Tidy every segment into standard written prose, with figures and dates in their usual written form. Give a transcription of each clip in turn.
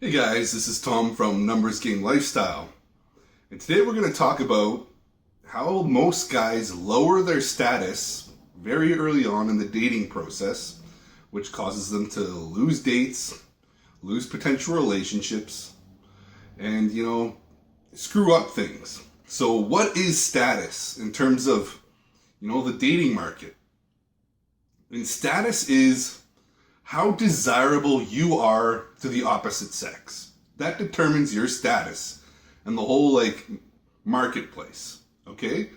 Hey guys, this is Tom from Numbers Game Lifestyle, and today we're going to talk about how most guys lower their status very early on in the dating process, which causes them to lose dates, lose potential relationships, and, screw up things. So what is status in terms of, the dating market? And status is how desirable you are to the opposite sex. That determines your status and the whole marketplace. Okay?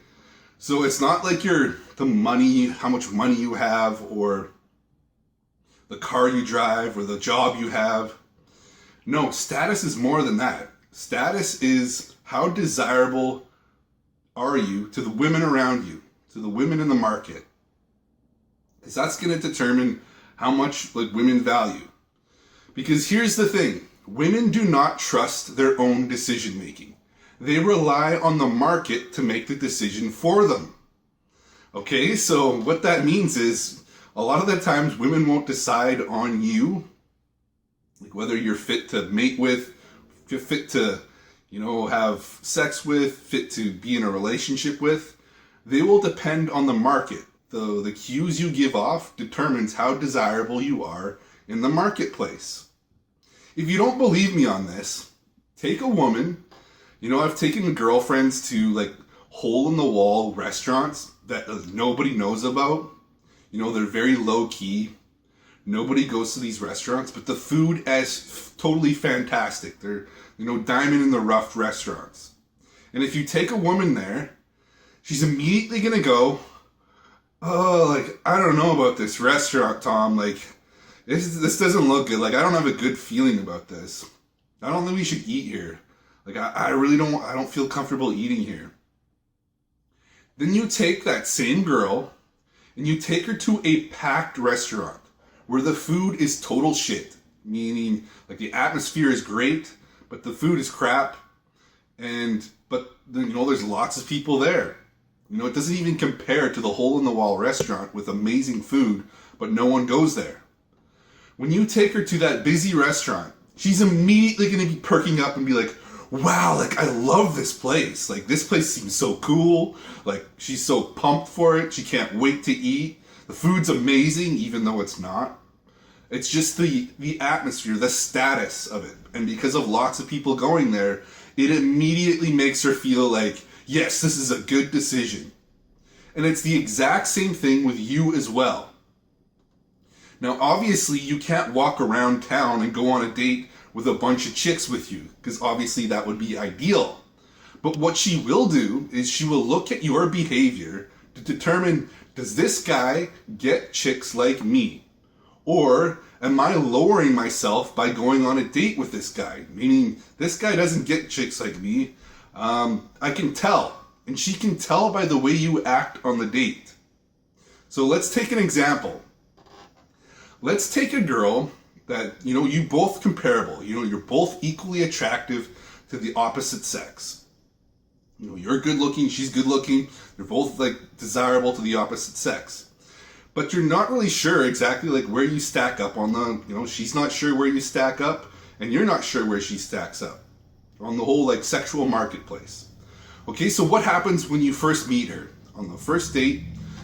So it's not like the money, how much money you have, or the car you drive, or the job you have. No, status is more than that. Status is how desirable are you to the women around you, to the women in the market. Because that's going to determine how much women value. Because here's the thing, women do not trust their own decision making. They rely on the market to make the decision for them. Okay, so what that means is a lot of the times women won't decide on you, like whether you're fit to mate with, fit to, have sex with, fit to be in a relationship with. They will depend on the market. The cues you give off determines how desirable you are in the marketplace. If you don't believe me on this, take a woman. I've taken girlfriends to hole-in-the-wall restaurants that nobody knows about. They're very low-key. Nobody goes to these restaurants, but the food is totally fantastic. They're, diamond-in-the-rough restaurants. And if you take a woman there, she's immediately going to go, I don't know about this restaurant, Tom. This doesn't look good. I don't have a good feeling about this. I don't think we should eat here. I really don't, I don't feel comfortable eating here. Then you take that same girl and you take her to a packed restaurant where the food is total shit. Meaning, the atmosphere is great, but the food is crap. But there's lots of people there. It doesn't even compare to the hole-in-the-wall restaurant with amazing food, but no one goes there. When you take her to that busy restaurant, she's immediately going to be perking up and be like, wow, I love this place. This place seems so cool. She's so pumped for it. She can't wait to eat. The food's amazing, even though it's not. It's just the atmosphere, the status of it. And because of lots of people going there, it immediately makes her feel like, yes, this is a good decision. And it's the exact same thing with you as well. Now, obviously, you can't walk around town and go on a date with a bunch of chicks with you, because obviously that would be ideal. But what she will do is she will look at your behavior to determine, does this guy get chicks like me? Or am I lowering myself by going on a date with this guy? Meaning, this guy doesn't get chicks like me. I can tell, and she can tell by the way you act on the date. So let's take an example. Let's take a girl that, you both comparable. You're both equally attractive to the opposite sex. You're good looking, she's good looking. They're both desirable to the opposite sex. But you're not really sure exactly where you stack up on the, she's not sure where you stack up, and you're not sure where she stacks up on the whole sexual marketplace. Okay, so what happens when you first meet her? On the first date,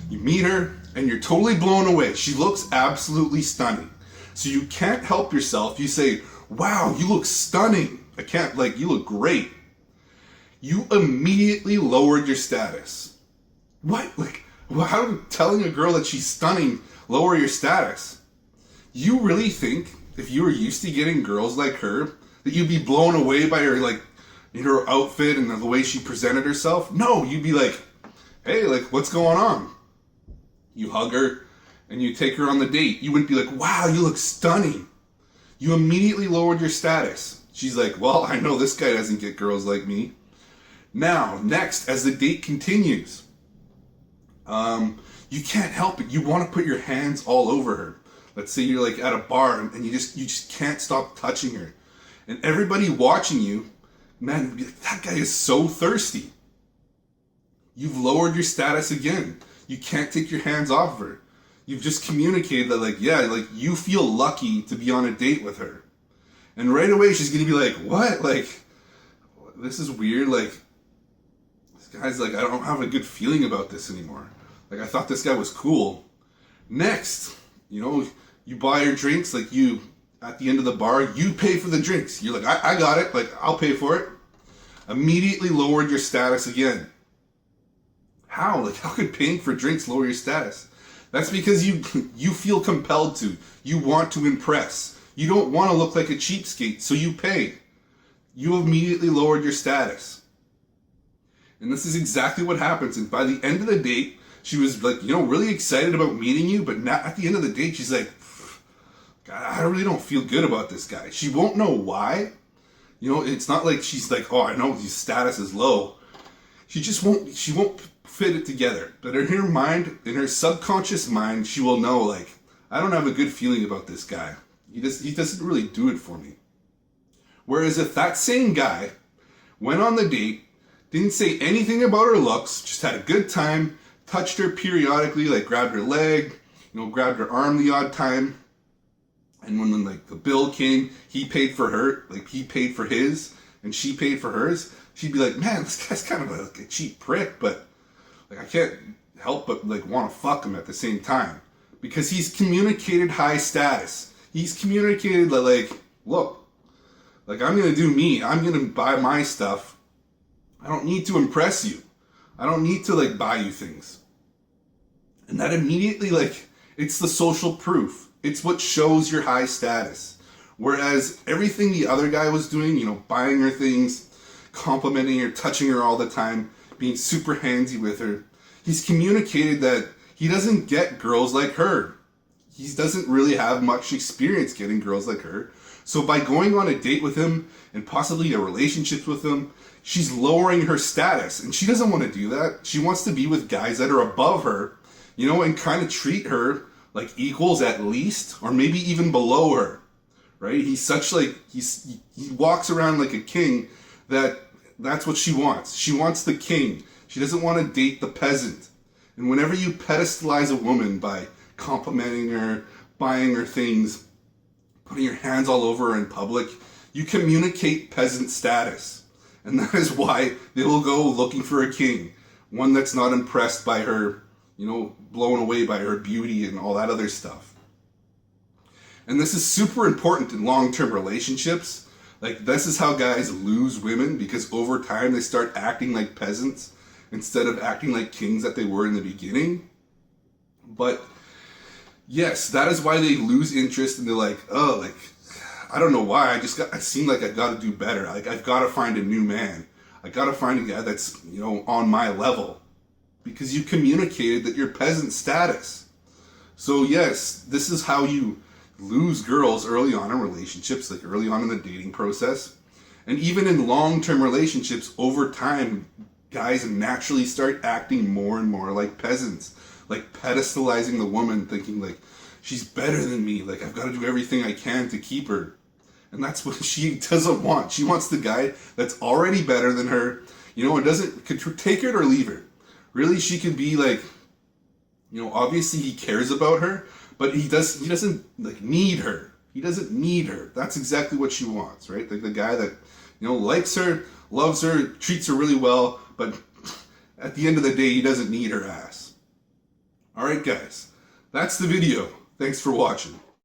you meet her and you're totally blown away. She looks absolutely stunning. So you can't help yourself. You say, wow, you look stunning. You look great. You immediately lowered your status. What? How did telling a girl that she's stunning lower your status? You really think if you were used to getting girls like her, that you'd be blown away by her, her outfit and the way she presented herself? No, you'd be like, hey, what's going on? You hug her and you take her on the date. You wouldn't be like, wow, you look stunning. You immediately lowered your status. She's like, well, I know this guy doesn't get girls like me. Now, next, as the date continues, you can't help it. You want to put your hands all over her. Let's say you're at a bar and you just can't stop touching her. And everybody watching you, man, that guy is so thirsty. You've lowered your status again. You can't take your hands off of her. You've just communicated that you feel lucky to be on a date with her. And right away she's gonna be like, what? Like, this is weird. Like, this guy's like, I don't have a good feeling about this anymore. Like, I thought this guy was cool. Next, you know, you buy her drinks, like you, at the end of the bar, you pay for the drinks. You're like, I got it, like, I'll pay for it. Immediately lowered your status again. How? Like, how could paying for drinks lower your status? That's because you feel compelled to. You want to impress. You don't want to look like a cheapskate, so you pay. You immediately lowered your status. And this is exactly what happens. And by the end of the date, she was like, you know, really excited about meeting you, but not at the end of the date, she's like, God, I really don't feel good about this guy. She won't know why. You know, it's not like she's like, oh, I know his status is low. She won't fit it together. But in her mind, in her subconscious mind, she will know, like, I don't have a good feeling about this guy. He doesn't really do it for me. Whereas if that same guy went on the date, didn't say anything about her looks, just had a good time, touched her periodically, like grabbed her leg, you know, grabbed her arm the odd time, and when like the bill came, he paid for her, like he paid for his, and she paid for hers, she'd be like, man, this guy's kind of like a cheap prick, but like I can't help but like want to fuck him at the same time. Because he's communicated high status. He's communicated that, like, look, like I'm gonna do me, I'm gonna buy my stuff. I don't need to impress you. I don't need to like buy you things. And that immediately, like, it's the social proof. It's what shows your high status. Whereas everything the other guy was doing, you know, buying her things, complimenting her, touching her all the time, being super handsy with her, he's communicated that he doesn't get girls like her. He doesn't really have much experience getting girls like her. So by going on a date with him and possibly a relationship with him, she's lowering her status. And she doesn't want to do that. She wants to be with guys that are above her, you know, and kind of treat her like equals at least, or maybe even below her, right? He's such like, he walks around like a king that's what she wants. She wants the king. She doesn't want to date the peasant. And whenever you pedestalize a woman by complimenting her, buying her things, putting your hands all over her in public, you communicate peasant status. And that is why they will go looking for a king. One that's not impressed by her, you know, blown away by her beauty and all that other stuff. And this is super important in long-term relationships. Like, this is how guys lose women, because over time they start acting like peasants instead of acting like kings that they were in the beginning. But yes, that is why they lose interest, and they're like, oh, like, I don't know why, I seem like I've got to do better. Like, I've got to find a new man. I got to find a guy that's, you know, on my level. Because you communicated that you're peasant status. So yes, this is how you lose girls early on in relationships, like early on in the dating process. And even in long-term relationships, over time, guys naturally start acting more and more like peasants. Like pedestalizing the woman, thinking like, she's better than me, like I've got to do everything I can to keep her. And that's what she doesn't want. She wants the guy that's already better than her, you know, and could take it or leave her. Really, she could be like, you know, obviously he cares about her, but he doesn't like need her. He doesn't need her. That's exactly what she wants, right? Like the guy that, you know, likes her, loves her, treats her really well, but at the end of the day, he doesn't need her ass. All right, guys, that's the video. Thanks for watching.